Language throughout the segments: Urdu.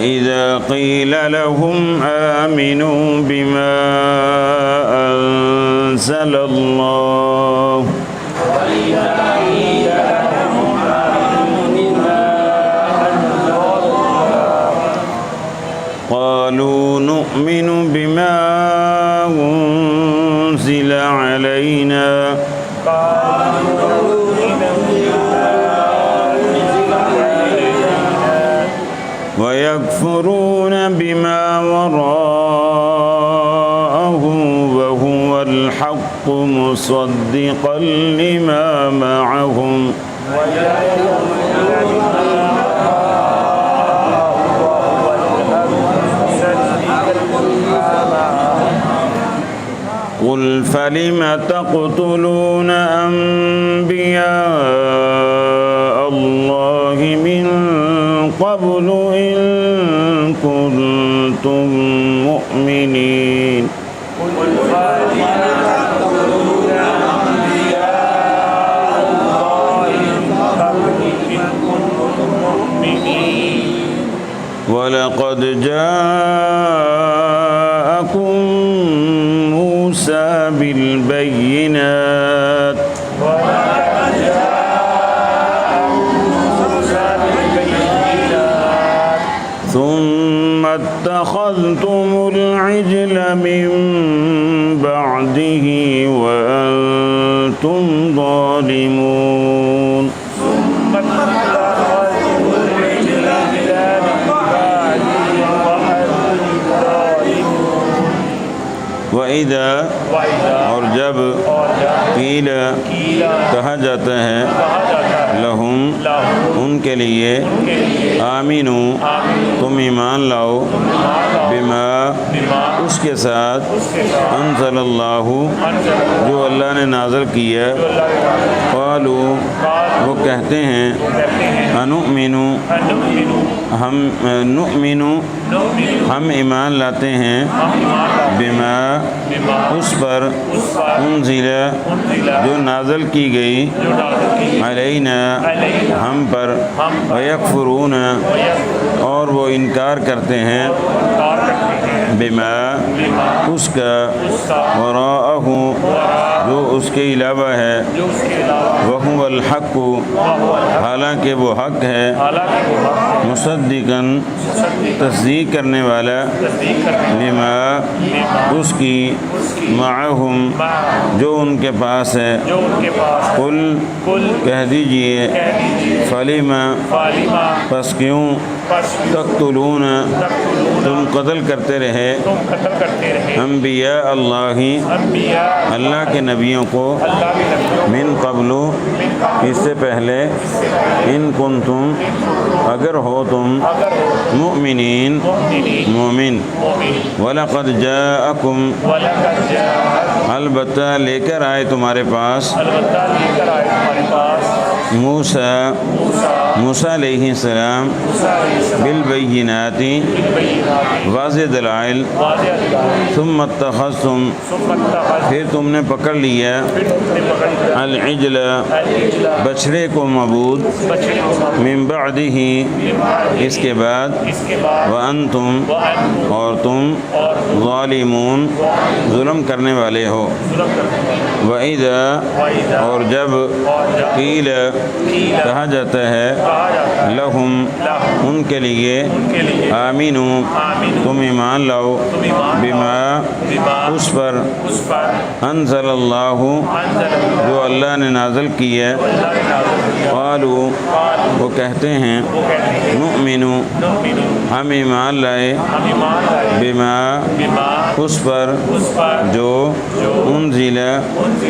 وإذا قيل لهم آمنوا بما أنزل الله قالوا نؤمن بما أنزل علينا ويكفرون بما وراءه وهو الحق مصدقا لما معهم قل فلم تقتلون أنبياء الله من قبل إن كنتم مؤمنين ولقد جاءكم موسى بالبينات ثم اتخذتم العجل من بعده وأنتم ظالمون وَإِذَا اور جب قیل کہا جاتا ہے لہم ان کے لیے آمینو تم ایمان لاؤ بما اس کے ساتھ انزل اللہ جو اللہ نے نازل کیا قالوا وہ کہتے ہیں انؤمنو ہم ایمان لاتے ہیں بما اس پر انزل جو نازل کی گئی علینا ہم پر ویکفرون اور وہ انکار کرتے ہیں بما اس کا وراءہ جو اس کے علاوہ ہے وہو الحق حالانکہ وہ حق ہے مصدقاً تصدیق کرنے والا لما اس کی معہم جو ان کے پاس ہے قل کہہ دیجئے فلما پس کیوں تقتلون تم قتل کرتے رہے انبیاء اللہ کے نبیوں کو من قبل اس سے پہلے ان کنتم اگر ہو تم مؤمنین مومن وَلَقَدْ جَاءَكُمْ البتہ لے کر آئے تمہارے پاس موسیٰ علیہ السلام بالبینات واضح دلائل ثم اتخذتم پھر تم نے پکڑ لیا العجل بچھڑے کو معبود من بعدہ اس کے بعد وانتم اور تم ظالمون ظلم کرنے والے ہو وَإِذَا اور جب قیل کہا جاتا ہے لہم ان کے لیے آمینو تم ایمان لاؤ بما اس پر انزل اللہ جو اللہ نے نازل کیا قالوا وہ کہتے ہیں نؤمنو ہم ایمان لائے بما اس پر جو انزل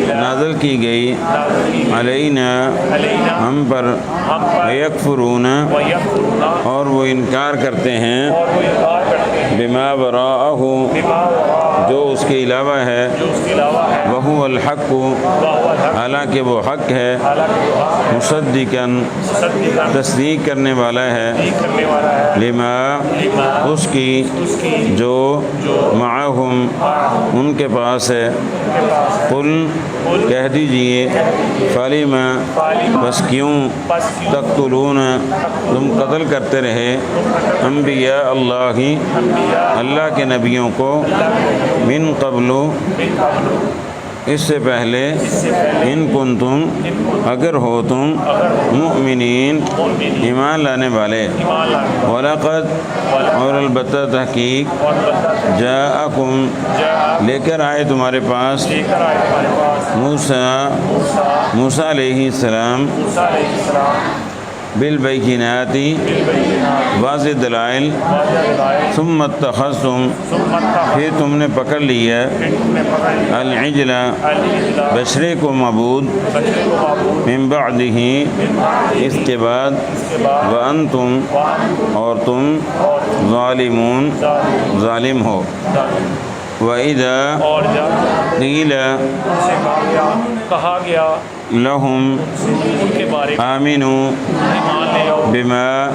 نازل کی گئی علینا ہم پر یکفرون اور وہ انکار کرتے ہیں بما وراءہ جو اس کے علاوہ ہے وہو الحق حالانکہ وہ حق ہے مصدقاً تصدیق کرنے والا ہے لما اس کی جو معہم ان کے پاس ہے قل کہہ دیجئے فلم بس کیوں تقتلون تم قتل کرتے رہے انبیاء اللہ کے نبیوں کو من قبل اس سے پہلے ان کنتم اگر ہو تم مؤمنین ایمان لانے والے وَلَقَدْ اور البتہ تحقیق جاءکم لے کر آئے تمہارے پاس موسیٰ علیہ السلام بالبینات واضح دلائل ثم اتخذتم پھر تم نے پکڑ لیا العجل بشرے کو معبود من بعدہ اس کے بعد وانتم اور تم ظالمون ظالم ہو وَإِذَا قِيلَ کہا گیا لَهُمْ ان کے بارے آمِنُوا ایمان لے آؤ بِمَا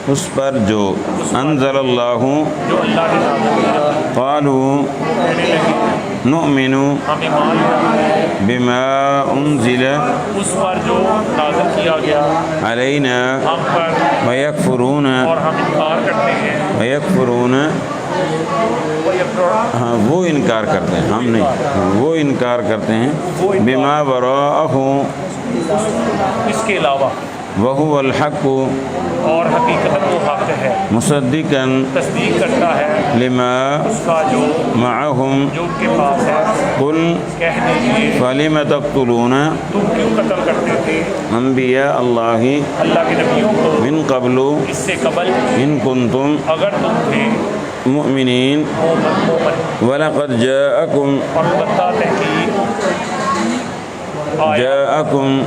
اس پر جو انزل اللہ جو اللہ نے نازل کیا قالوا کہنے لگے نؤمن ہم ایمان لے آئے بما انزل اس پر جو نازل کیا گیا علینا ہم پر ویکفرون اور ہم انکار کرتے ہیں ویکفرون ہاں وہ انکار کرتے ہیں ہم نہیں وہ انکار کرتے ہیں بما وراءہ اس کے علاوہ وہو الحق اور حقیقت وہ حق ہے مصدقا تصدیق کرتا ہے لما اس کا جو معہم جو ان کے پاس ہے قل کہہ دیجیے فلم تقتلون تم کیوں قتل کرتے تھے انبیاء اللہ اللہ کے نبیوں کو من قبل اس سے قبل ان کنتم اگر تم تھے مؤمنین مومن ولقد جاءکم اور البتہ تحقیق جاءکم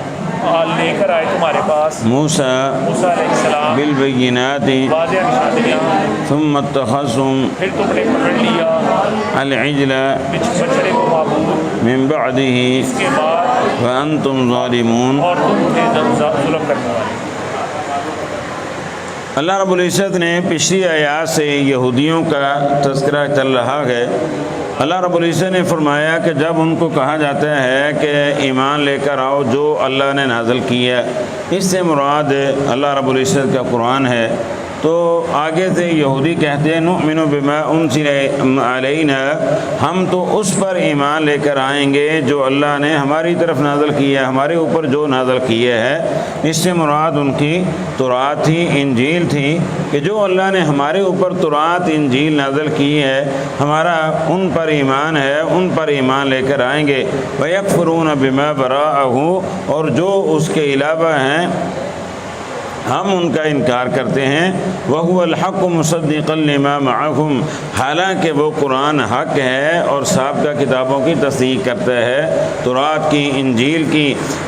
لے کر آئے تمہارے پاس موسیٰ موسیٰ علیہ السلام بالبینات واضح نشانیاں ثم اتخذتم پھر تم نے پکڑ لیا العجل بچڑے کو معبود من بعدہ اس کے بعد وانتم ظالمون اور تم تھے ظلم کرنے والے اللہ رب العزت نے پچھلی آیات سے یہودیوں کا تذکرہ چل رہا ہے اللہ رب العزت نے فرمایا کہ جب ان کو کہا جاتا ہے کہ ایمان لے کر آؤ جو اللہ نے نازل کیا اس سے مراد اللہ رب العزت کا قرآن ہے تو آگے سے یہودی کہتے ہیں نؤمن بما انزل علینا ہم تو اس پر ایمان لے کر آئیں گے جو اللہ نے ہماری طرف نازل کیا ہمارے اوپر جو نازل کیا ہے اس سے مراد ان کی تورات تھی انجیل تھی کہ جو اللہ نے ہمارے اوپر تورات انجیل نازل کی ہے ہمارا ان پر ایمان ہے ان پر ایمان لے کر آئیں گے وَيَكْفُرُونَ بِمَا بَرَاءَهُ اور جو اس کے علاوہ ہیں ہم ان کا انکار کرتے ہیں وَهُوَ الْحَقُّ مُصَدِّقًا لِمَا مَعَهُمْ حالانکہ وہ قرآن حق ہے اور سابقہ کتابوں کی تصدیق کرتا ہے تورات کی انجیل کی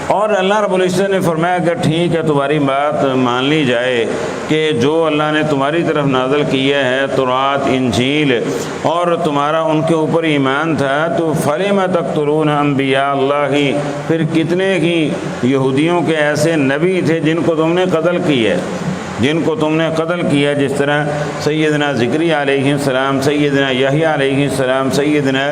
اور اللہ رب العزت نے فرمایا اگر ٹھیک ہے تمہاری بات مان لی جائے کہ جو اللہ نے تمہاری طرف نازل کیا ہے تورات انجیل اور تمہارا ان کے اوپر ایمان تھا تو فَلِمَ تَقْتُلُونَ انبیاء اللہ پھر کتنے ہی یہودیوں کے ایسے نبی تھے جن کو تم نے قتل کیا جن کو تم نے قتل کیا جس طرح سیدنا زکریا علیہ السلام سیدنا یحییٰ علیہ السلام سیدنا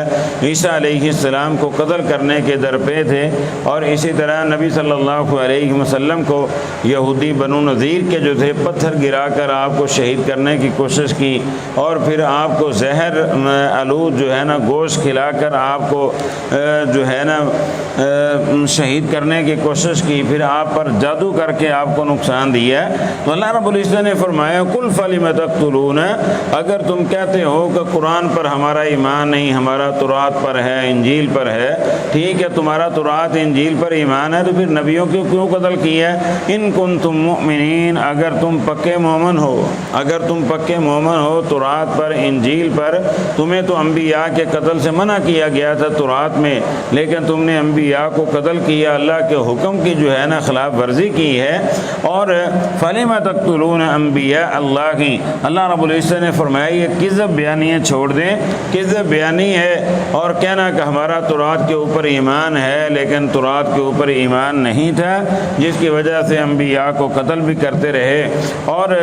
عیسیٰ علیہ السلام کو قتل کرنے کے درپے تھے اور اسی طرح نبی صلی اللہ علیہ وسلم کو یہودی بنو نذیر کے جو تھے پتھر گرا کر آپ کو شہید کرنے کی کوشش کی اور پھر آپ کو زہر آلود جو ہے نا گوشت کھلا کر آپ کو جو ہے نا شہید کرنے کی کوشش کی پھر آپ پر جادو کر کے آپ کو نقصان دیا تو اللہ رب العزت نے فرمایا کل فلم تقتلون اگر تم کہتے ہو کہ قرآن پر ہمارا ایمان نہیں ہمارا تورات پر ہے انجیل پر ہے ٹھیک ہے تمہارا تورات انجیل پر ایمان ہے تو پھر نبیوں کو کیوں قتل کیا ان کنتم مؤمنین اگر تم پکے مومن ہو اگر تم پکے مومن ہو تورات پر انجیل پر تمہیں تو انبیاء کے قتل سے منع کیا گیا تھا تورات میں لیکن تم نے انبیاء کو قتل کیا اللہ کے حکم کی جو ہے نا خلاف ورزی کی ہے اور فلم تقتلون تقتلون انبیاء اللہ کی، اللہ رب العزت نے فرمایا یہ کذب بیانی ہے، چھوڑ دیں کذب بیانی ہے، اور کہنا کہ ہمارا تورات کے اوپر ایمان ہے لیکن تورات کے اوپر ایمان نہیں تھا، جس کی وجہ سے انبیاء کو قتل بھی کرتے رہے اور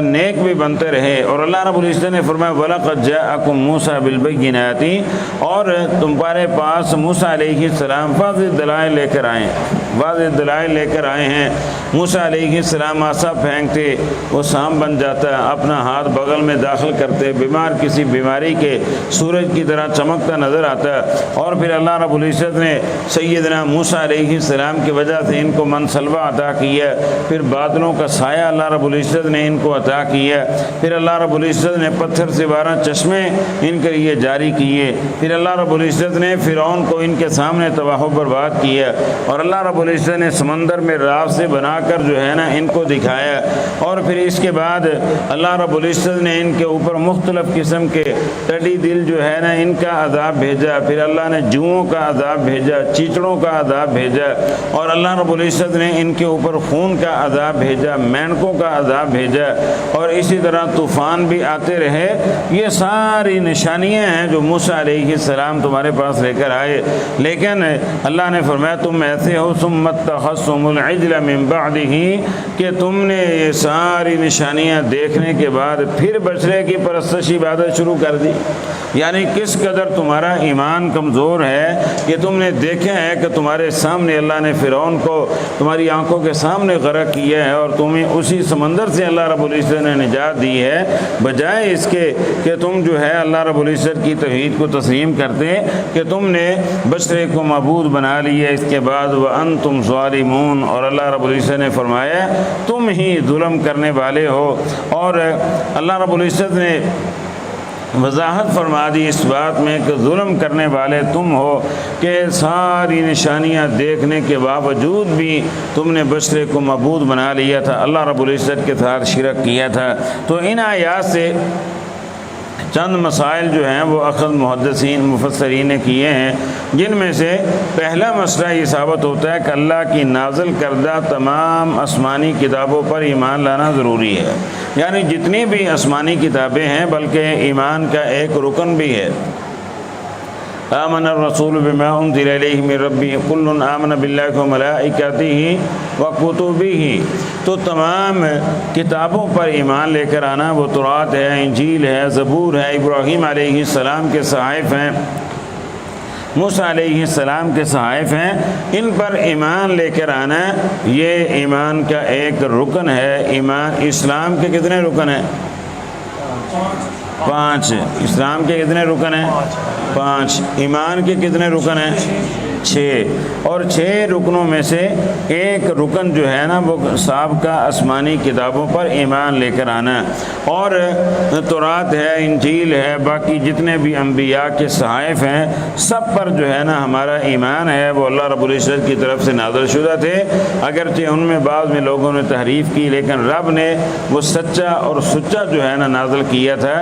نیک بھی بنتے رہے۔ اور اللہ رب العزت نے فرمایا وَلَقَدْ جَاءَكُم مُوسَىٰ بِالْبَيِّنَاتِ، اور تمہارے پاس موسیٰ علیہ السلام واضح دلائل لے کر آئے، واضح دلائل لے کر آئے ہیں۔ موسیٰ علیہ السلام عصا پھینکتے وہ سانپ بن جاتا، اپنا ہاتھ بغل میں داخل کرتے، بیمار کسی بیماری کے سورج کی طرح چمکتا نظر آتا، اور پھر اللہ رب العزت نے سیدنا موسیٰ علیہ السلام کی وجہ سے ان کو منصلبہ عطا کیا، پھر بادلوں کا سایہ اللہ رب العزت نے ان کو عطا کیا، پھر اللہ رب العزت نے پتھر سے 12 چشمے ان کے لیے جاری کیے، پھر اللہ رب العزت نے فرعون کو ان کے سامنے تباہ و برباد کیا، اور اللہ رب العزت نے سمندر میں راستے بنا کر جو ہے نا ان کو دکھایا، اور پھر اس کے بعد اللہ رب العزت نے ان کے اوپر مختلف قسم کے ٹڈی دل جو ہے نا ان کا عذاب بھیجا، پھر اللہ نے جوؤں کا عذاب بھیجا، چیچڑوں کا عذاب بھیجا، اور اللہ رب العزت نے ان کے اوپر خون کا عذاب بھیجا، مینڈکوں کا عذاب بھیجا، اور اسی طرح طوفان بھی آتے رہے۔ یہ ساری نشانیاں ہیں جو موسیٰ علیہ السلام تمہارے پاس لے کر آئے، لیکن اللہ نے فرمایا تم ایسے ہو ثم اتخذتم العجل من بعدہ، کہ تم نے یہ ساری نشانیاں دیکھنے کے بعد پھر بچڑے کی پرستش عبادت شروع کر دی۔ یعنی کس قدر تمہارا ایمان کمزور ہے کہ تم نے دیکھا ہے کہ تمہارے سامنے اللہ نے فرعون کو تمہاری آنکھوں کے سامنے غرق کیا ہے، اور تمہیں اسی سمندر سے اللہ رب العزت نے نجات دی ہے، بجائے اس کے کہ تم جو ہے اللہ رب العزت کی توحید کو تسلیم کرتے کہ تم نے بچڑے کو معبود بنا لیا۔ اس کے بعد وَأَنْتُمْ ظَالِمُونَ، اور اللہ رب العزت نے فرمایا تم ہی ظلم کرنے والے ہو، اور اللہ رب العزت نے وضاحت فرما دی اس بات میں کہ ظلم کرنے والے تم ہو کہ ساری نشانیاں دیکھنے کے باوجود بھی تم نے بچڑے کو معبود بنا لیا تھا، اللہ رب العزت کے ساتھ شرک کیا تھا۔ تو ان آیات سے چند مسائل جو ہیں وہ اخذ محدثین مفسرین نے کیے ہیں، جن میں سے پہلا مسئلہ یہ ثابت ہوتا ہے کہ اللہ کی نازل کردہ تمام آسمانی کتابوں پر ایمان لانا ضروری ہے، یعنی جتنی بھی آسمانی کتابیں ہیں بلکہ ایمان کا ایک رکن بھی ہے۔ آمن الرسول بما انزل الیہ من ربہ کل آمن باللہ وملائکتہ وکتبہ، تو تمام کتابوں پر ایمان لے کر آنا، وہ تورات ہے، انجیل ہے، زبور ہے، ابراہیم علیہ السلام کے صحائف ہیں، موسیٰ علیہ السلام کے صحائف ہیں، ان پر ایمان لے کر آنا یہ ایمان کا ایک رکن ہے۔ ایمان اسلام کے کتنے رکن ہیں؟ 5۔ اسلام کے کتنے رکن ہیں؟ 5۔ ایمان کے کتنے رکن ہیں؟ 6۔ اور 6 رکنوں میں سے ایک رکن جو ہے نا وہ سابقہ آسمانی کتابوں پر ایمان لے کر آنا، اور تورات ہے، انجیل ہے، باقی جتنے بھی انبیاء کے صحائف ہیں سب پر جو ہے نا ہمارا ایمان ہے، وہ اللہ رب العزت کی طرف سے نازل شدہ تھے، اگرچہ ان میں بعض میں لوگوں نے تحریف کی، لیکن رب نے وہ سچا اور سچا جو ہے نا نازل کیا تھا،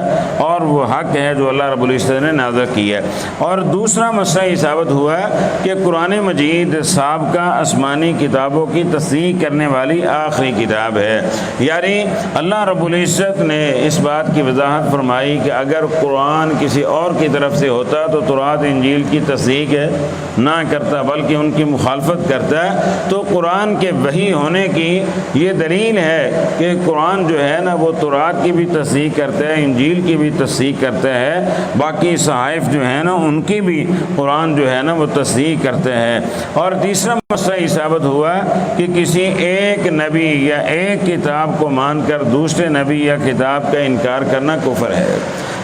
اور وہ حق ہے جو اللہ رب العزت نے نازل کیا۔ اور دوسرا مسئلہ یہ ثابت ہوا کہ قرآن مجید سابقہ آسمانی کتابوں کی تصدیق کرنے والی آخری کتاب ہے، یعنی اللہ رب العزت نے اس بات کی وضاحت فرمائی کہ اگر قرآن کسی اور کی طرف سے ہوتا تو تورات انجیل کی تصدیق نہ کرتا بلکہ ان کی مخالفت کرتا، تو قرآن کے وحی ہونے کی یہ دلیل ہے کہ قرآن جو ہے نا وہ تورات کی بھی تصدیق کرتا ہے، انجیل کی بھی تصدیق کرتا ہے، باقی صحائف جو ہے نا ان کی بھی قرآن جو ہے نا وہ تصدیق کرتا ہے۔ اور تیسرا مسئلہ یہ ثابت ہوا کہ کسی ایک نبی یا ایک کتاب کو مان کر دوسرے نبی یا کتاب کا انکار کرنا کفر ہے،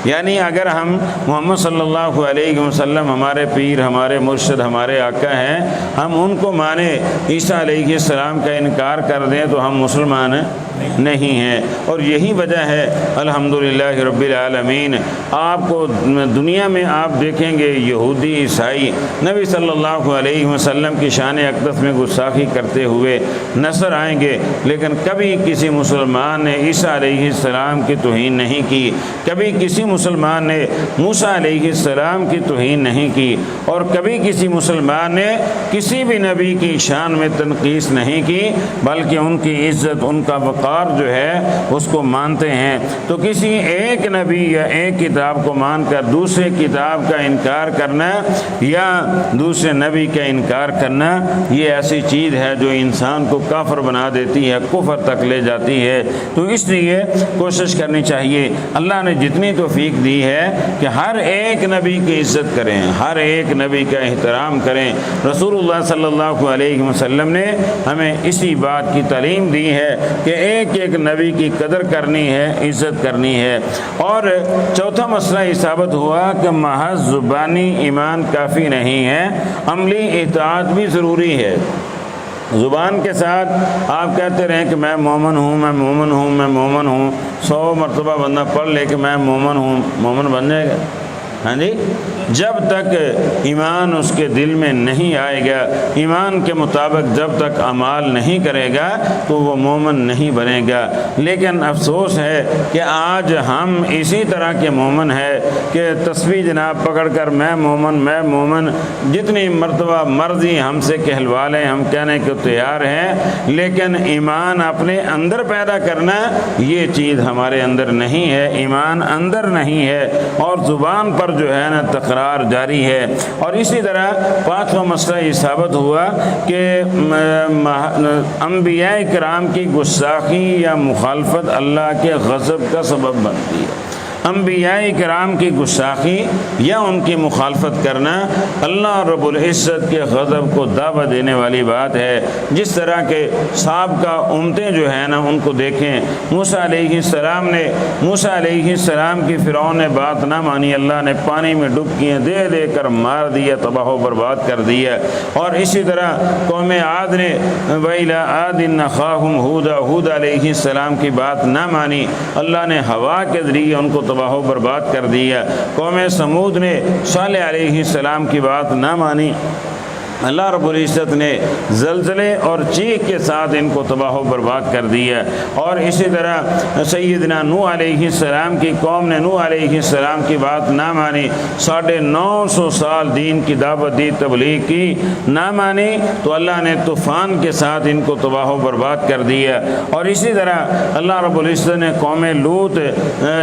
یعنی اگر ہم محمد صلی اللہ علیہ وسلم ہمارے پیر، ہمارے مرشد، ہمارے آقا ہیں، ہم ان کو مانیں، عیسیٰ علیہ السلام کا انکار کر دیں تو ہم مسلمان نہیں ہیں۔ اور یہی وجہ ہے الحمدللہ رب العالمین، آپ کو دنیا میں آپ دیکھیں گے یہودی عیسائی نبی صلی اللہ علیہ وسلم کی شان اقدس میں گستاخی کرتے ہوئے نظر آئیں گے، لیکن کبھی کسی مسلمان نے عیسیٰ علیہ السلام کی توہین نہیں کی، کبھی کسی مسلمان نے موسیٰ علیہ السلام کی توہین نہیں کی، اور کبھی کسی مسلمان نے کسی بھی نبی کی شان میں تنقیص نہیں کی، بلکہ ان کی عزت، ان کا وقار وقار جو ہے اس کو مانتے ہیں۔ تو کسی ایک نبی یا ایک کتاب کو مان کر دوسرے کتاب کا انکار کرنا یا دوسرے نبی کا انکار کرنا، یہ ایسی چیز ہے جو انسان کو کافر بنا دیتی ہے، کفر تک لے جاتی ہے۔ تو اس لیے کوشش کرنی چاہیے، اللہ نے جتنی توفیق دی ہے کہ ہر ایک نبی کی عزت کریں، ہر ایک نبی کا احترام کریں۔ رسول اللہ صلی اللہ علیہ وسلم نے ہمیں اسی بات کی تعلیم دی ہے کہ ایک ایک نبی کی قدر کرنی ہے، عزت کرنی ہے۔ اور چوتھا مسئلہ یہ ثابت ہوا کہ محض زبانی ایمان کافی نہیں ہے، عملی اطاعت بھی ضروری ہے۔ زبان کے ساتھ آپ کہتے رہیں کہ میں مومن ہوں، میں مومن ہوں، میں مومن ہوں، 100 مرتبہ بندہ پڑھ لے کہ میں مومن ہوں، مومن بن جائے گا؟ ہاں جی، جب تک ایمان اس کے دل میں نہیں آئے گا، ایمان کے مطابق جب تک اعمال نہیں کرے گا تو وہ مومن نہیں بنے گا۔ لیکن افسوس ہے کہ آج ہم اسی طرح کے مومن ہیں کہ تسبیح جناب پکڑ کر میں مومن جتنی مرتبہ مرضی ہم سے کہلوا لیں، ہم کہنے کو تیار ہیں، لیکن ایمان اپنے اندر پیدا کرنا یہ چیز ہمارے اندر نہیں ہے، ایمان اندر نہیں ہے، اور زبان پر جو ہے نا تکرار جاری ہے۔ اور اسی طرح پانچواں مسئلہ یہ ثابت ہوا کہ انبیاء کرام کی گستاخی یا مخالفت اللہ کے غضب کا سبب بنتی ہے۔ انبیاء کرام کی گستاخی یا ان کی مخالفت کرنا اللہ رب العزت کے غضب کو دعوت دینے والی بات ہے۔ جس طرح کے سابقہ امتیں جو ہیں نا ان کو دیکھیں، موسیٰ علیہ السلام کی فرعون نے بات نہ مانی، اللہ نے پانی میں ڈبکیاں دے دے کر مار دیا، تباہ و برباد کر دیا۔ اور اسی طرح قوم عاد نے وَإِلَىٰ عَادٍ أَخَاهُمْ هُودًا، ہود علیہ السلام کی بات نہ مانی، اللہ نے ہوا کے ذریعے ان کو تباہ و برباد کر دیا۔ قوم سمود نے صالح علیہ السلام کی بات نہ مانی، اللہ رب العزت نے زلزلے اور چیخ کے ساتھ ان کو تباہ و برباد کر دیا۔ اور اسی طرح سیدنا نوح علیہ السلام کی قوم نے نوح علیہ السلام کی بات نہ مانی، 950 سال دین کی دعوت دی، تبلیغ کی، نہ مانی تو اللہ نے طوفان کے ساتھ ان کو تباہ و برباد کر دیا۔ اور اسی طرح اللہ رب العزت نے قوم لوط،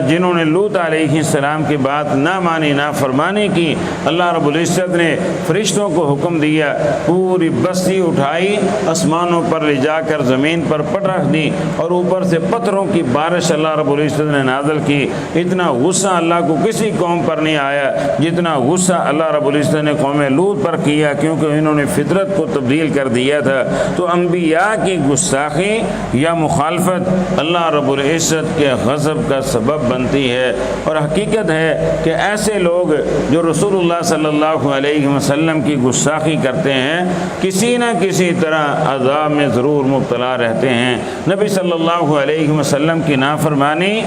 جنہوں نے لوط علیہ السلام کی بات نہ مانی، نافرمانی کی، اللہ رب العزت نے فرشتوں کو حکم دیا، پوری بستی اٹھائی، آسمانوں پر لے جا کر زمین پر پٹ رکھ دی، اور اوپر سے پتھروں کی بارش اللہ رب العزت نے نازل کی۔ اتنا غصہ اللہ کو کسی قوم پر نہیں آیا جتنا غصہ اللہ رب العزت نے قوم لوط پر کیا، کیونکہ انہوں نے فطرت کو تبدیل کر دیا تھا۔ تو انبیاء کی گستاخی یا مخالفت اللہ رب العزت کے غضب کا سبب بنتی ہے۔ اور حقیقت ہے کہ ایسے لوگ جو رسول اللہ صلی اللہ علیہ وسلم کی گستاخی کرتے ہیں، کسی نہ کسی طرح عذاب میں ضرور مبتلا رہتے ہیں۔ نبی صلی اللہ علیہ وسلم کی نافرمانی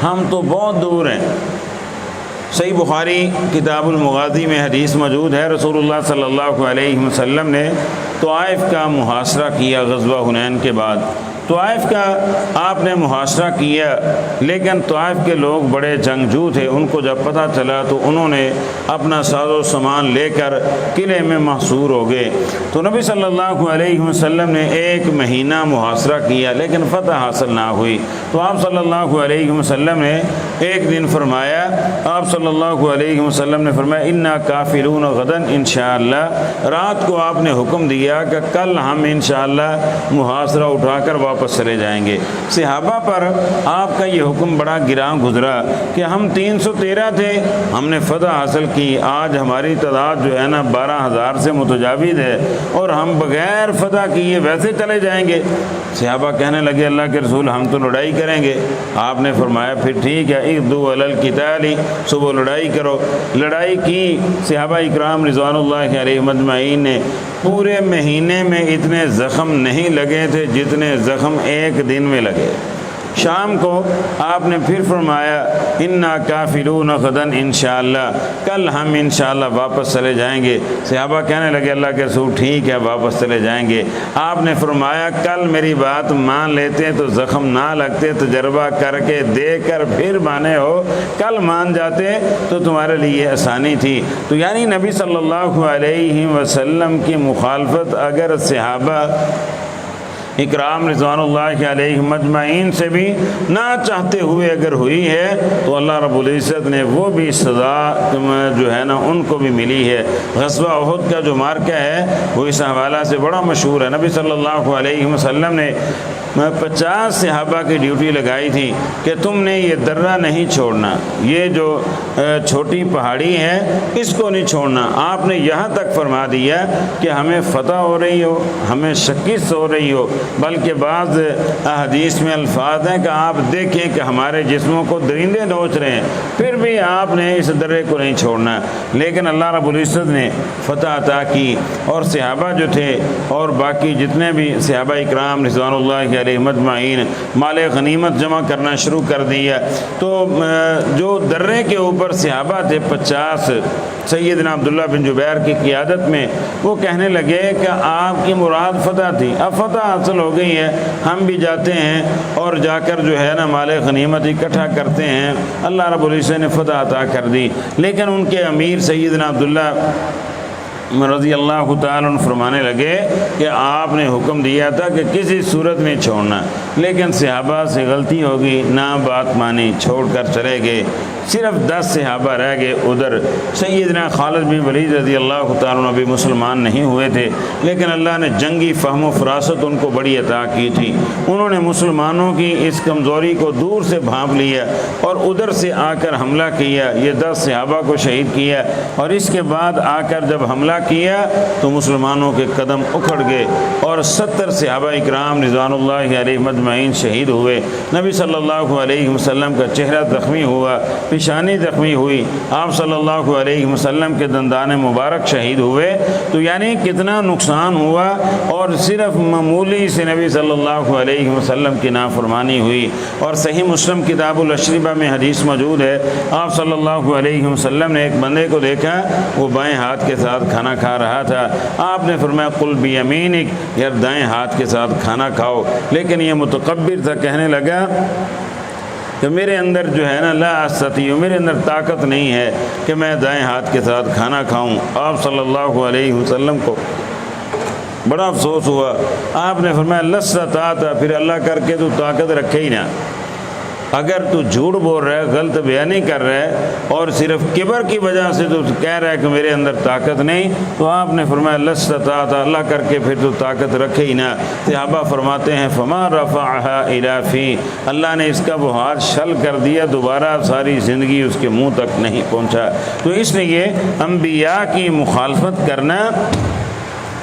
ہم تو بہت دور ہیں۔ صحیح بخاری کتاب المغازی میں حدیث موجود ہے، رسول اللہ صلی اللہ علیہ وسلم نے طائف کا محاصرہ کیا غزوہ حنین کے بعد۔ طائف کا آپ نے محاصرہ کیا، لیکن طائف کے لوگ بڑے جنگجو تھے، ان کو جب پتہ چلا تو انہوں نے اپنا ساز و سامان لے کر قلعے میں محصور ہو گئے۔ تو نبی صلی اللہ علیہ وسلم نے 1 مہینہ محاصرہ کیا، لیکن فتح حاصل نہ ہوئی۔ تو آپ صلی اللہ علیہ وسلم نے ایک دن فرمایا، آپ صلی اللہ علیہ وسلم نے فرمایا اِنَّا کَافِرُونَ غَدًا انشاءاللہ، رات کو آپ نے حکم دیا کہ کل ہم انشاءاللہ محاصرہ اٹھا کر واپس چلے جائیں گے۔ صحابہ پر آپ کا یہ حکم بڑا گراں گزرا کہ ہم 313 تھے، ہم نے فتح حاصل کی، آج ہماری تعداد جو ہے نا 12,000 سے متجاوز ہے، اور ہم بغیر فتح کیے ویسے چلے جائیں گے۔ صحابہ کہنے لگے اللہ کے رسول ہم تو لڑائی کریں گے۔ آپ نے فرمایا پھر ٹھیک ہے، اغدوا علی القتال، صبح لڑائی کرو۔ لڑائی کی صحابہ اکرام رضوان اللہ علیہ مجمعین نے، پورے مہینے میں اتنے زخم نہیں لگے تھے جتنے زخم ایک دن میں لگے۔ شام کو آپ نے پھر فرمایا اِنَّا کَافِرُونَ غَدًا انشاءاللہ، کل ہم انشاءاللہ واپس چلے جائیں گے۔ صحابہ کہنے لگے اللہ کے رسول ٹھیک ہے واپس چلے جائیں گے۔ آپ نے فرمایا کل میری بات مان لیتے تو زخم نہ لگتے، تجربہ کر کے دیکھ کر پھر مانے ہو، کل مان جاتے تو تمہارے لیے آسانی تھی۔ تو یعنی نبی صلی اللہ علیہ وسلم کی مخالفت اگر صحابہ اکرام رضوان اللہ علیہ مجمعین سے بھی نہ چاہتے ہوئے اگر ہوئی ہے تو اللہ رب العزت نے وہ بھی سزا جو ہے نا ان کو بھی ملی ہے۔ غزوہ احد کا جو مارکہ ہے وہ اس حوالہ سے بڑا مشہور ہے۔ نبی صلی اللہ علیہ وسلم نے 50 صحابہ کی ڈیوٹی لگائی تھی کہ تم نے یہ درہ نہیں چھوڑنا، یہ جو چھوٹی پہاڑی ہے اس کو نہیں چھوڑنا۔ آپ نے یہاں تک فرما دیا کہ ہمیں فتح ہو رہی ہو، ہمیں شکست ہو رہی ہو، بلکہ بعض احادیث میں الفاظ ہیں کہ آپ دیکھیں کہ ہمارے جسموں کو درندے نوچ رہے ہیں، پھر بھی آپ نے اس درے کو نہیں چھوڑنا۔ لیکن اللہ رب العزت نے فتح عطا کی، اور صحابہ جو تھے اور باقی جتنے بھی صحابہ اکرام رضوان اللہ علیہ مجمعین مال غنیمت جمع کرنا شروع کر دیا۔ تو جو درے کے اوپر صحابہ تھے 50 سیدنا عبداللہ بن جبیر کی قیادت میں، وہ کہنے لگے کہ آپ کی مراد فتح تھی، اب فتح حاصل ہو گئی ہے، ہم بھی جاتے ہیں اور جا کر جو ہے نا مال غنیمت اکٹھا کرتے ہیں۔ اللہ رب العزت نے فتح عطا کر دی، لیکن ان کے امیر سیدنا عبداللہ رضی اللہ تعالیٰ عنہ فرمانے لگے کہ آپ نے حکم دیا تھا کہ کسی صورت نہیں چھوڑنا، لیکن صحابہ سے غلطی ہوگی، نہ بات مانی، چھوڑ کر چلے گئے۔ صرف 10 صحابہ رہ گئے ادھر۔ سیدنا خالد بن ولید رضی اللہ تعالیٰ عنہ بھی مسلمان نہیں ہوئے تھے، لیکن اللہ نے جنگی فہم و فراست ان کو بڑی عطا کی تھی۔ انہوں نے مسلمانوں کی اس کمزوری کو دور سے بھانپ لیا اور ادھر سے آ کر حملہ کیا، یہ 10 صحابہ کو شہید کیا، اور اس کے بعد آ کر جب حملہ کیا تو مسلمانوں کے قدم اکھڑ گئے اور 70 صحابہ اکرام رضوان اللہ علیہ مجمعین شہید ہوئے۔ نبی صلی اللہ علیہ وسلم کا چہرہ زخمی ہوا، پیشانی زخمی ہوئی، آپ صلی اللہ علیہ وسلم کے دندان مبارک شہید ہوئے۔ تو یعنی کتنا نقصان ہوا، اور صرف معمولی سے نبی صلی اللہ علیہ وسلم کی نافرمانی ہوئی۔ اور صحیح مسلم کتاب الاشربہ میں حدیث موجود ہے، آپ صلی اللہ علیہ وسلم نے ایک بندے کو دیکھا، وہ بائیں ہاتھ کے ساتھ کھانا کھا رہا تھا۔ آپ نے فرمایا قل بیمینک، یار دائیں ہاتھ کے ساتھ کھانا کھاؤ، لیکن یہ متکبر تھا، کہنے لگا کہ میرے اندر جو ہے نا لا استطیع، میرے اندر طاقت نہیں ہے کہ میں دائیں ہاتھ کے ساتھ کھانا کھاؤں۔ آپ صلی اللہ علیہ وسلم کو بڑا افسوس ہوا۔ آپ نے فرمایا لستطعت، پھر اللہ کر کے تو طاقت رکھے ہی نہ، اگر تو جھوٹ بول رہا ہے، غلط بیانی کر رہا ہے اور صرف کبر کی وجہ سے تو کہہ رہا ہے کہ میرے اندر طاقت نہیں، تو آپ نے فرمایا لستطعت، اللہ کر کے پھر تو طاقت رکھے ہی نہ۔ صحابہ فرماتے ہیں فما رفعها الى فی، اللہ نے اس کا وہ ہاتھ شل کر دیا، دوبارہ ساری زندگی اس کے منہ تک نہیں پہنچا۔ تو اس لیے انبیاء کی مخالفت کرنا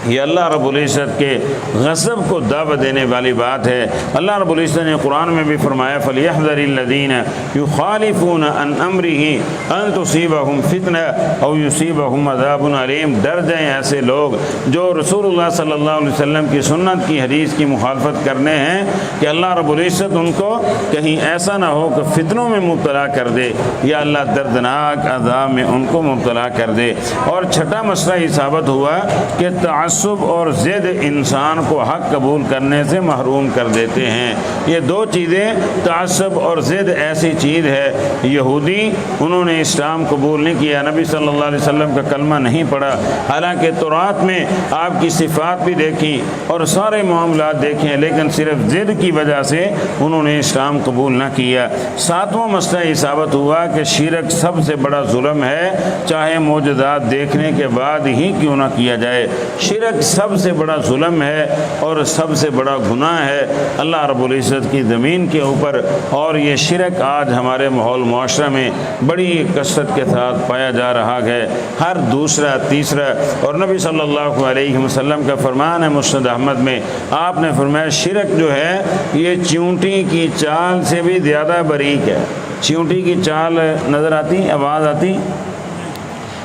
یہ اللہ رب العزت کے غضب کو دعوت دینے والی بات ہے۔ اللہ رب العزت نے قرآن میں بھی فرمایا فَلْيَحْذَرِ الَّذِينَ يُخَالِفُونَ عَنْ أَمْرِهِ أَن تُصِيبَهُمْ فِتْنَةٌ أَوْ يُصِيبَهُمْ عَذَابٌ أَلِيمٌ، ڈر جائیں ایسے لوگ جو رسول اللہ صلی اللہ علیہ وسلم کی سنت کی حدیث کی مخالفت کرنے ہیں کہ اللہ رب العزت ان کو کہیں ایسا نہ ہو کہ فتنوں میں مبتلا کر دے، یا اللہ دردناک عذاب میں ان کو مبتلا کر دے۔ اور چھٹا مسئلہ یہ ثابت ہوا کہ تعصب اور ضد انسان کو حق قبول کرنے سے محروم کر دیتے ہیں۔ یہ دو چیزیں، تعصب اور ضد ایسی چیز ہے، یہودی انہوں نے اسلام قبول نہیں کیا، نبی صلی اللہ علیہ وسلم کا کلمہ نہیں پڑھا، حالانکہ تورات میں آپ کی صفات بھی دیکھی اور سارے معاملات دیکھیں، لیکن صرف ضد کی وجہ سے انہوں نے اسلام قبول نہ کیا۔ ساتواں مسئلہ یہ ثابت ہوا کہ شرک سب سے بڑا ظلم ہے، چاہے معجزات دیکھنے کے بعد ہی کیوں نہ کیا جائے۔ شرک سب سے بڑا ظلم ہے اور سب سے بڑا گناہ ہے اللہ رب العزت کی زمین کے اوپر، اور یہ شرک آج ہمارے ماحول معاشرہ میں بڑی کثرت کے ساتھ پایا جا رہا ہے، ہر دوسرا تیسرا۔ اور نبی صلی اللہ علیہ وسلم کا فرمان ہے مسند احمد میں، آپ نے فرمایا شرک جو ہے یہ چیونٹی کی چال سے بھی زیادہ باریک ہے۔ چیونٹی کی چال نظر آتی، آواز آتی؟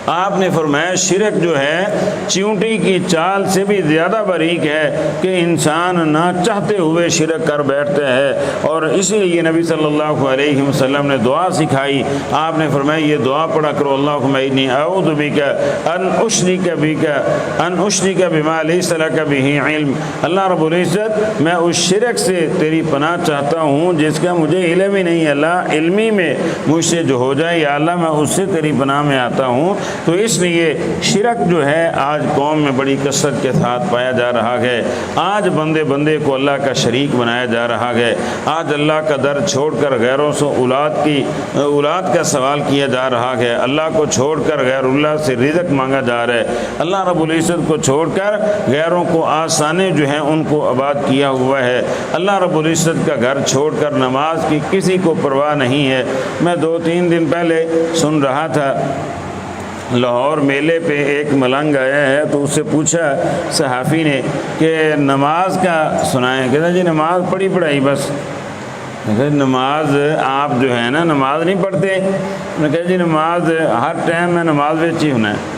آپ نے فرمایا شرک جو ہے چیونٹی کی چال سے بھی زیادہ باریک ہے کہ انسان نہ چاہتے ہوئے شرک کر بیٹھتے ہیں، اور اسی لیے نبی صلی اللہ علیہ وسلم نے دعا سکھائی۔ آپ نے فرمایا یہ دعا پڑھا کرو، اللہم انی اعوذ بک ان اشرک بما لیس لک بہ علم، اللہ رب العزت میں اس شرک سے تیری پناہ چاہتا ہوں جس کا مجھے علم ہی نہیں ہے، اللہ علمی میں مجھ سے جو ہو جائے، یا اللہ میں اس سے تیری پناہ میں آتا ہوں۔ تو اس لیے شرک جو ہے آج قوم میں بڑی کثرت کے ساتھ پایا جا رہا ہے۔ آج بندے بندے کو اللہ کا شریک بنایا جا رہا ہے۔ آج اللہ کا در چھوڑ کر غیروں سے اولاد کا سوال کیا جا رہا ہے۔ اللہ کو چھوڑ کر غیر اللہ سے رزق مانگا جا رہا ہے۔ اللہ رب العزت کو چھوڑ کر غیروں کو آسانے جو ہیں ان کو آباد کیا ہوا ہے۔ اللہ رب العزت کا گھر چھوڑ کر نماز کی کسی کو پرواہ نہیں ہے۔ میں 2-3 دن پہلے سن رہا تھا لاہور میلے پہ ایک ملنگ آیا ہے، تو اس سے پوچھا صحافی نے کہ نماز کا سنائیں، کہتا جی نماز پڑھی پڑھائی بس۔ نماز آپ جو ہے نا نماز نہیں پڑھتے؟ میں کہا جی نماز ہر ٹائم میں نماز وچ ہی ہونا ہے،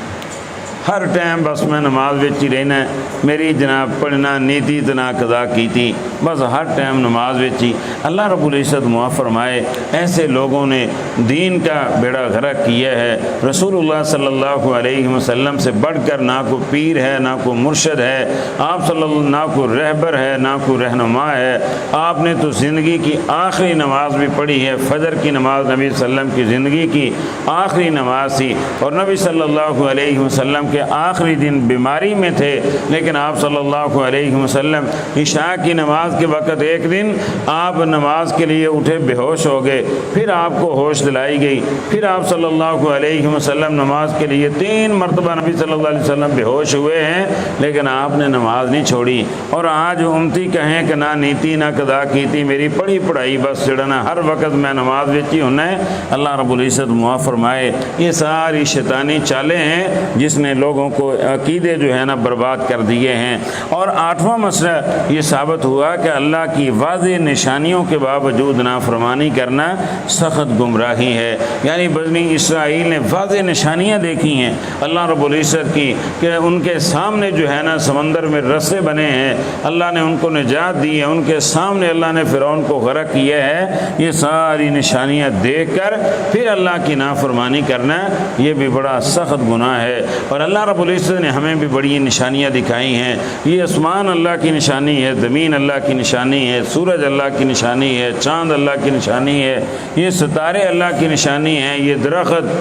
ہر ٹائم بس میں نماز وچ ہی رہنا ہے، میری جناب پڑھنا نیتی تنا قضا کیتی، بس ہر ٹائم نماز وچ ہی۔ اللہ رب العزت معاف فرمائے، ایسے لوگوں نے دین کا بیڑا غرق کیا ہے۔ رسول اللہ صلی اللہ علیہ وسلم سے بڑھ کر نہ کوئی پیر ہے، نہ کوئی مرشد ہے، آپ صلی اللہ نہ کوئی رہبر ہے، نہ کوئی رہنما ہے۔ آپ نے تو زندگی کی آخری نماز بھی پڑھی ہے، فجر کی نماز نبی صلی اللہ علیہ وسلم کی زندگی کی آخری نماز تھی، اور نبی صلی اللہ علیہ وسلم کے آخری دن بیماری میں تھے، لیکن آپ صلی اللہ علیہ وسلم عشاء کی نماز کے وقت ایک دن آپ نماز کے لیے اٹھے، بے ہوش ہو گئے، پھر آپ کو ہوش دلائی گئی، پھر آپ صلی اللہ علیہ وسلم نماز کے لیے 3 مرتبہ نبی صلی اللہ علیہ وسلم بے ہوش ہوئے ہیں، لیکن آپ نے نماز نہیں چھوڑی۔ اور آج امتی کہیں کہ نہ نیتی نہ قضا کیتی، میری پڑھی پڑھائی بس چڑھنا، ہر وقت میں نماز وچ ہی ہونا ہے۔ اللہ رب العزت معاف فرمائے، یہ ساری شیطانی چالیں ہیں جس نے لوگوں کو عقیدے جو ہے نا برباد کر دیے ہیں۔ اور 8واں مسئلہ یہ ثابت ہوا کہ اللہ کی واضح نشانیوں کے باوجود نافرمانی کرنا سخت گمراہی ہے۔ یعنی بنی اسرائیل نے واضح نشانیاں دیکھی ہیں اللہ رب العزت کی، کہ ان کے سامنے جو ہے نا سمندر میں رسے بنے ہیں، اللہ نے ان کو نجات دی ہے، ان کے سامنے اللہ نے فرعون کو غرق کیا ہے۔ یہ ساری نشانیاں دیکھ کر پھر اللہ کی نافرمانی کرنا یہ بھی بڑا سخت گناہ ہے۔ اور اللہ رب العزت نے ہمیں بھی بڑی نشانیاں دکھائی ہیں۔ یہ آسمان اللہ کی نشانی ہے، زمین اللہ کی نشانی ہے، سورج اللہ کی نشانی ہے، چاند اللہ کی نشانی ہے، یہ ستارے اللہ کی نشانی ہے، یہ درخت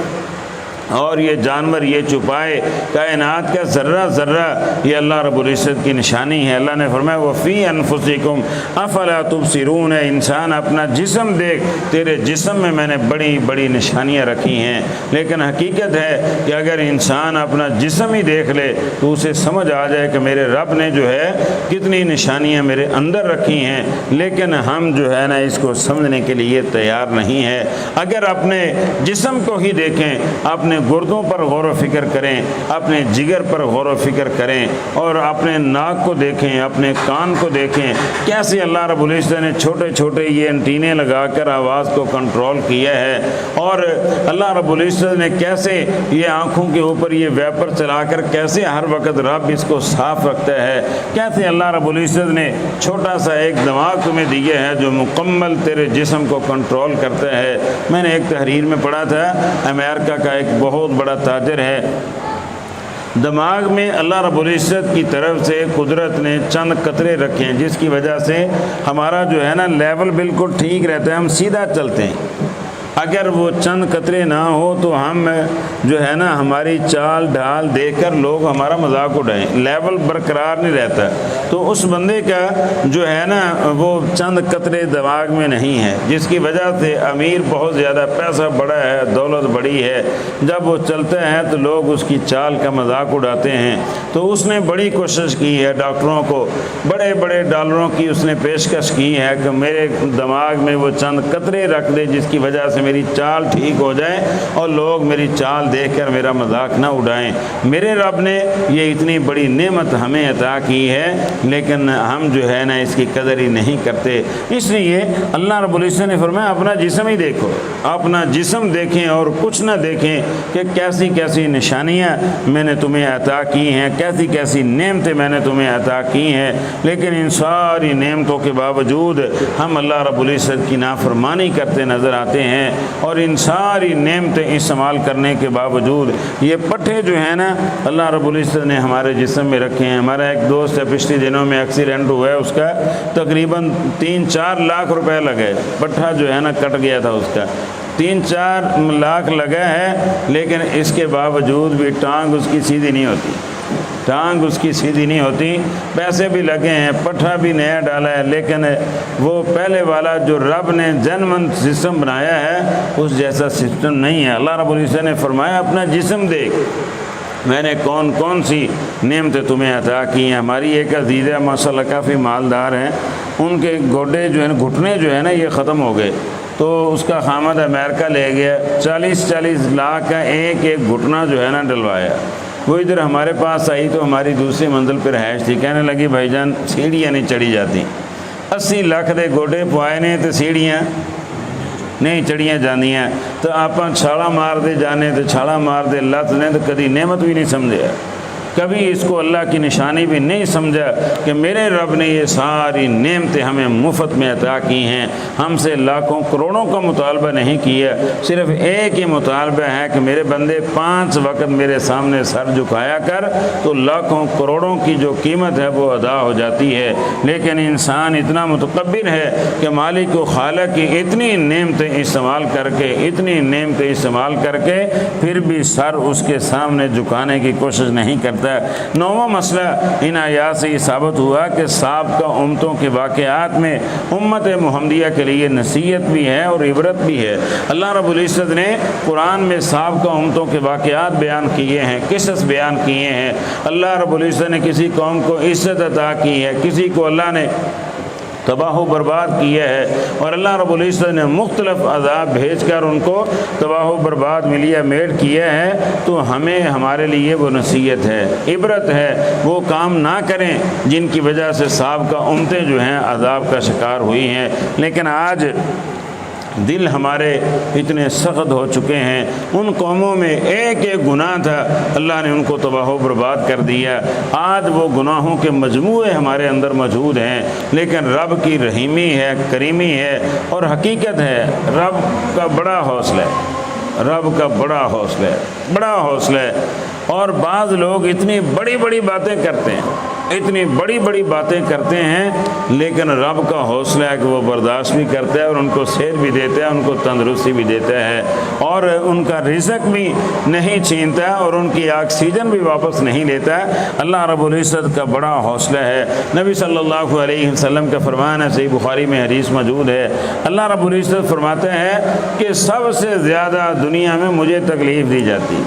اور یہ جانور، یہ چوپائے، کائنات کا ذرہ ذرہ یہ اللہ رب العزت کی نشانی ہے۔ اللہ نے فرمایا وَفِي أَنفُسِكُمْ أَفَلَا تُبْصِرُونَ، انسان اپنا جسم دیکھ، تیرے جسم میں میں نے بڑی بڑی نشانیاں رکھی ہیں۔ لیکن حقیقت ہے کہ اگر انسان اپنا جسم ہی دیکھ لے تو اسے سمجھ آ جائے کہ میرے رب نے جو ہے کتنی نشانیاں میرے اندر رکھی ہیں، لیکن ہم جو ہے نا اس کو سمجھنے کے لیے تیار نہیں ہے۔ اگر اپنے جسم کو ہی دیکھیں، اپنے گردوں پر غور و فکر کریں، اپنے جگر پر غور و فکر کریں، اور اپنے ناک کو دیکھیں، اپنے کان کو دیکھیں، کیسے اللہ رب العزت نے چھوٹے چھوٹے یہ انٹینے لگا کر آواز کو کنٹرول کیا ہے، اور اللہ رب العزت نے کیسے یہ آنکھوں کے اوپر یہ ویپر چلا کر کیسے ہر وقت رب اس کو صاف رکھتا ہے، کیسے اللہ رب العزت نے چھوٹا سا ایک دماغ تمہیں دیا ہے جو مکمل تیرے جسم کو کنٹرول کرتا ہے۔ میں نے ایک تحریر میں پڑھا تھا، امریکہ کا ایک بہت بڑا تاجر ہے، دماغ میں اللہ رب العزت کی طرف سے قدرت نے چند قطرے رکھے ہیں جس کی وجہ سے ہمارا جو ہے نا لیول بالکل ٹھیک رہتا ہے، ہم سیدھا چلتے ہیں۔ اگر وہ چند قطرے نہ ہو تو ہم جو ہے نا ہماری چال ڈھال دیکھ کر لوگ ہمارا مذاق اڑائیں، لیول برقرار نہیں رہتا۔ تو اس بندے کا جو ہے نا وہ چند قطرے دماغ میں نہیں ہے، جس کی وجہ سے امیر بہت زیادہ پیسہ بڑا ہے، دولت بڑی ہے، جب وہ چلتا ہے تو لوگ اس کی چال کا مذاق اڑاتے ہیں۔ تو اس نے بڑی کوشش کی ہے، ڈاکٹروں کو بڑے بڑے ڈالروں کی اس نے پیشکش کی ہے کہ میرے دماغ میں وہ چند قطرے رکھ دے جس کی وجہ سے میری چال ٹھیک ہو جائے اور لوگ میری چال دیکھ کر میرا مذاق نہ اڑائیں۔ میرے رب نے یہ اتنی بڑی نعمت ہمیں عطا کی ہے، لیکن ہم جو ہے نا اس کی قدر ہی نہیں کرتے۔ اس لیے اللہ رب العزت نے فرمایا اپنا جسم ہی دیکھو، اپنا جسم دیکھیں اور کچھ نہ دیکھیں کہ کیسی کیسی نشانیاں میں نے تمہیں عطا کی ہیں، کیسی کیسی نعمتیں میں نے تمہیں عطا کی ہیں، لیکن ان ساری نعمتوں کے باوجود ہم اللہ رب العزت کی نافرمانی کرتے نظر آتے ہیں، اور ان ساری نعمتیں استعمال کرنے کے باوجود یہ پٹھے جو ہیں نا اللہ رب العزت نے ہمارے جسم میں رکھے ہیں۔ ہمارا ایک دوست ہے پچھلے دنوں میں ایکسیڈنٹ ہوا ہے، اس کا تقریباً 3-4 لاکھ روپے لگے، پٹھا جو ہے نا کٹ گیا تھا اس کا۔ 3-4 لاکھ لگا ہے، لیکن اس کے باوجود بھی ٹانگ اس کی سیدھی نہیں ہوتی، ٹانگ اس کی سیدھی نہیں ہوتی، پیسے بھی لگے ہیں، پٹھا بھی نیا ڈالا ہے، لیکن وہ پہلے والا جو رب نے جنمن سسٹم بنایا ہے اس جیسا سسٹم نہیں ہے۔ اللہ رب العزت نے فرمایا اپنا جسم دیکھ، میں نے کون کون سی نعمتیں تمہیں عطا کی ہیں۔ ہماری ایک عزیزہ ماشاءاللہ کافی مالدار ہیں، ان کے گوڈے جو ہیں گھٹنے جو ہیں نا یہ ختم ہو گئے، تو اس کا خامد امریکہ لے گیا، 40 لاکھ کا ایک گھٹنا جو ہے نا ڈلوایا۔ وہ ادھر ہمارے پاس آئی تو ہماری دوسری منزل پہ رہائش تھی، کہنے لگی بھائی جان سیڑھیاں نہیں چڑھی جاتی، 80 لاکھ دے گوڈے پوائے نے تو سیڑھیاں نہیں چڑھیاں جاندیاں، تو آپ چھالا مار دے جانے تو چھالا مار دے لت نے تو کدی نعمت بھی نہیں سمجھے، کبھی اس کو اللہ کی نشانی بھی نہیں سمجھا کہ میرے رب نے یہ ساری نعمتیں ہمیں مفت میں عطا کی ہیں، ہم سے لاکھوں کروڑوں کا مطالبہ نہیں کیا، صرف ایک ہی مطالبہ ہے کہ میرے بندے 5 وقت میرے سامنے سر جھکایا کر، تو لاکھوں کروڑوں کی جو قیمت ہے وہ ادا ہو جاتی ہے۔ لیکن انسان اتنا متکبر ہے کہ مالک و خالق کی اتنی نعمتیں استعمال کر کے پھر بھی سر اس کے سامنے جھکانے کی کوشش نہیں کرتا۔ 9واں مسئلہ ان آیات سے یہ ثابت ہوا کہ سابقہ امتوں کے واقعات میں امت محمدیہ کے لیے نصیحت بھی ہے اور عبرت بھی ہے۔ اللہ رب العزت نے قرآن میں سابقہ امتوں کے واقعات بیان کیے ہیں، قصص بیان کیے ہیں۔ اللہ رب العزت نے کسی قوم کو عزت عطا کی ہے، کسی کو اللہ نے تباہ و برباد کیا ہے، اور اللہ رب العزت نے مختلف عذاب بھیج کر ان کو تباہ و برباد ملیا میٹ کیا ہے، تو ہمیں ہمارے لیے وہ نصیحت ہے، عبرت ہے، وہ کام نہ کریں جن کی وجہ سے سابقہ امتیں جو ہیں عذاب کا شکار ہوئی ہیں۔ لیکن آج دل ہمارے اتنے سخت ہو چکے ہیں، ان قوموں میں ایک گناہ تھا، اللہ نے ان کو تباہ و برباد کر دیا۔ آج وہ گناہوں کے مجموعے ہمارے اندر موجود ہیں، لیکن رب کی رحیمی ہے، کریمی ہے، اور حقیقت ہے رب کا بڑا حوصلہ ہے، رب کا بڑا حوصلہ ہے۔ اور بعض لوگ اتنی بڑی بڑی باتیں کرتے ہیں، لیکن رب کا حوصلہ ہے کہ وہ برداشت بھی کرتا ہے اور ان کو صحت بھی دیتا ہے، ان کو تندرستی بھی دیتا ہے، اور ان کا رزق بھی نہیں چھینتا اور ان کی آکسیجن بھی واپس نہیں لیتا۔ اللہ رب العزت کا بڑا حوصلہ ہے۔ نبی صلی اللہ علیہ وسلم کا فرمان ہے، صحیح بخاری میں حدیث موجود ہے، اللہ رب العزت فرماتے ہیں کہ سب سے زیادہ دنیا میں مجھے تکلیف دی جاتی،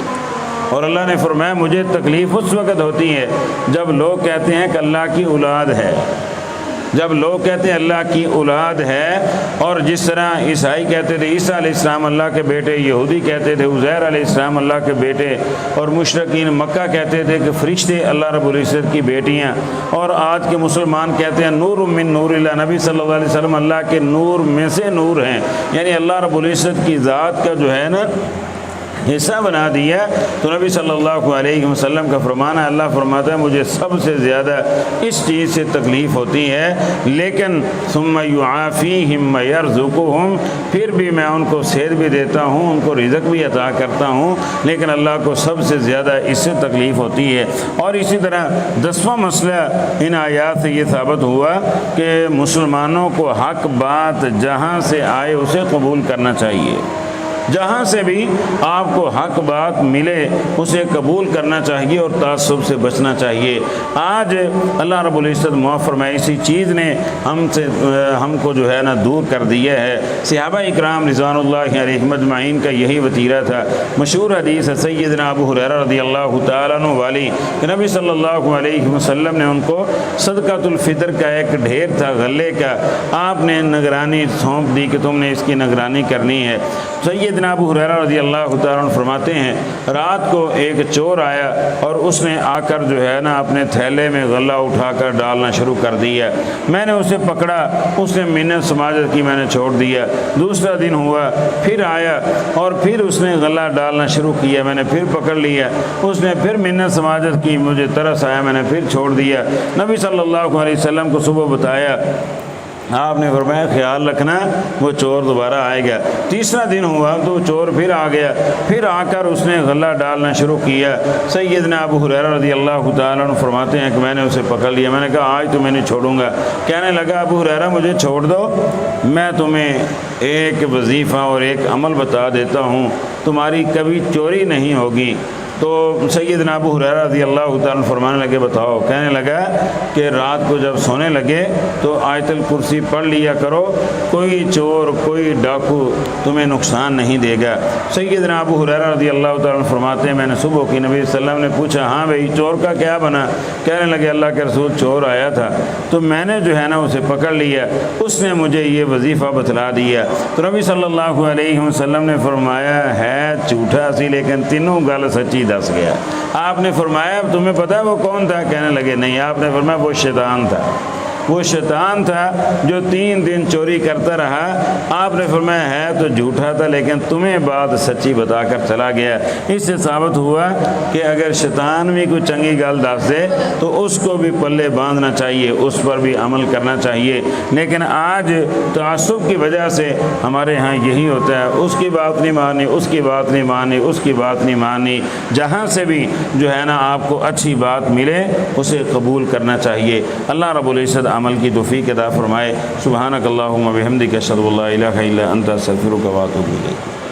اور اللہ نے فرمایا مجھے تکلیف اس وقت ہوتی ہے جب لوگ کہتے ہیں کہ اللہ کی اولاد ہے، جب لوگ کہتے ہیں اللہ کی اولاد ہے، اور جس طرح عیسائی کہتے تھے عیسیٰ علیہ السلام اللہ کے بیٹے، یہودی کہتے تھے عزیر علیہ السلام اللہ کے بیٹے، اور مشرکین مکہ کہتے تھے کہ فرشتے اللہ رب العزت کی بیٹیاں، اور آج کے مسلمان کہتے ہیں نور من نور اللہ، نبی صلی اللہ علیہ وسلم اللہ کے نور میں سے نور ہیں، یعنی اللہ رب العزت کی ذات کا جو ہے نا حصہ بنا دیا۔ تو نبی صلی اللہ علیہ وسلم کا فرمانا، اللہ فرماتا ہے مجھے سب سے زیادہ اس چیز سے تکلیف ہوتی ہے، لیکن ثم یعافیہم ویرزقہم، پھر بھی میں ان کو صحت بھی دیتا ہوں، ان کو رزق بھی عطا کرتا ہوں، لیکن اللہ کو سب سے زیادہ اس سے تکلیف ہوتی ہے۔ اور اسی طرح 10واں مسئلہ ان آیات سے یہ ثابت ہوا کہ مسلمانوں کو حق بات جہاں سے آئے اسے قبول کرنا چاہیے، جہاں سے بھی آپ کو حق بات ملے اسے قبول کرنا چاہیے اور تعصب سے بچنا چاہیے۔ آج اللہ رب العزت معاف فرمائے اسی چیز نے ہم کو جو ہے نا دور کر دیا ہے۔ صحابہ اکرام رضوان اللہ علیہ مجمعین کا یہی وتیرہ تھا۔ مشہور حدیث ہے سیدنا ابو ہریرہ رضی اللہ تعالیٰ عنہ والی کہ نبی صلی اللہ علیہ وسلم نے ان کو صدقۃ الفطر کا ایک ڈھیر تھا غلے کا، آپ نے نگرانی سونپ دی کہ تم نے اس کی نگرانی کرنی ہے۔ سیدنا ابو ہریرہ رضی اللہ تعالیٰ عنہ فرماتے ہیں رات کو ایک چور آیا اور اس نے آ کر جو ہے نا اپنے تھیلے میں غلہ اٹھا کر ڈالنا شروع کر دیا، میں نے اسے پکڑا، اس نے منت سماجت کی، میں نے چھوڑ دیا۔ دوسرا دن ہوا، پھر آیا اور پھر اس نے غلہ ڈالنا شروع کیا، میں نے پھر پکڑ لیا، اس نے پھر منت سماجت کی، مجھے ترس آیا، میں نے پھر چھوڑ دیا۔ نبی صلی اللہ علیہ وسلم کو صبح بتایا آپ نے فرمایا خیال رکھنا وہ چور دوبارہ آئے گا۔ تیسرا دن ہوا تو وہ چور پھر آ گیا، پھر آ کر اس نے غلہ ڈالنا شروع کیا۔ سیدنا ابو ہریرہ رضی اللہ تعالیٰ عنہ فرماتے ہیں کہ میں نے اسے پکڑ لیا، میں نے کہا آج تو میں نہیں چھوڑوں گا۔ کہنے لگا ابو ہریرہ مجھے چھوڑ دو، میں تمہیں ایک وظیفہ اور ایک عمل بتا دیتا ہوں، تمہاری کبھی چوری نہیں ہوگی۔ تو سیدنا ابو ہریرہ رضی اللہ تعالیٰ فرمانے لگے بتاؤ۔ کہنے لگا کہ رات کو جب سونے لگے تو آیت الکرسی پڑھ لیا کرو، کوئی چور کوئی ڈاکو تمہیں نقصان نہیں دے گا۔ سیدنا ابو ہریرہ رضی اللہ تعالیٰ فرماتے ہیں میں نے صبح کی نبی صلی اللہ علیہ وسلم نے پوچھا ہاں بھائی چور کا کیا بنا؟ کہنے لگے اللہ کے رسول چور آیا تھا تو میں نے جو ہے نا اسے پکڑ لیا، اس نے مجھے یہ وظیفہ بتلا دیا۔ تو نبی صلی اللہ علیہ وسلم نے فرمایا ہے جھوٹا سی لیکن تینوں گل سچی دس گیا۔ آپ نے فرمایا تمہیں پتہ ہے وہ کون تھا؟ کہنے لگے نہیں۔ آپ نے فرمایا وہ شیطان تھا، وہ شیطان تھا جو 3 دن چوری کرتا رہا۔ آپ نے فرمایا ہے تو جھوٹا تھا لیکن تمہیں بات سچی بتا کر چلا گیا۔ اس سے ثابت ہوا کہ اگر شیطان بھی کوئی چنگی گل دس دے تو اس کو بھی پلے باندھنا چاہیے، اس پر بھی عمل کرنا چاہیے۔ لیکن آج تعصب کی وجہ سے ہمارے ہاں یہی ہوتا ہے، اس کی بات نہیں مانی، اس کی بات نہیں مانی، اس کی بات نہیں مانی۔ جہاں سے بھی جو ہے نا آپ کو اچھی بات ملے اسے قبول کرنا چاہیے۔ اللہ رب العزت عمل کی توفیق عطا فرمائے۔ سبحانک اللہم و بحمدک اشہد ان لا الہ الا انت استغفرک و اتوب الیک۔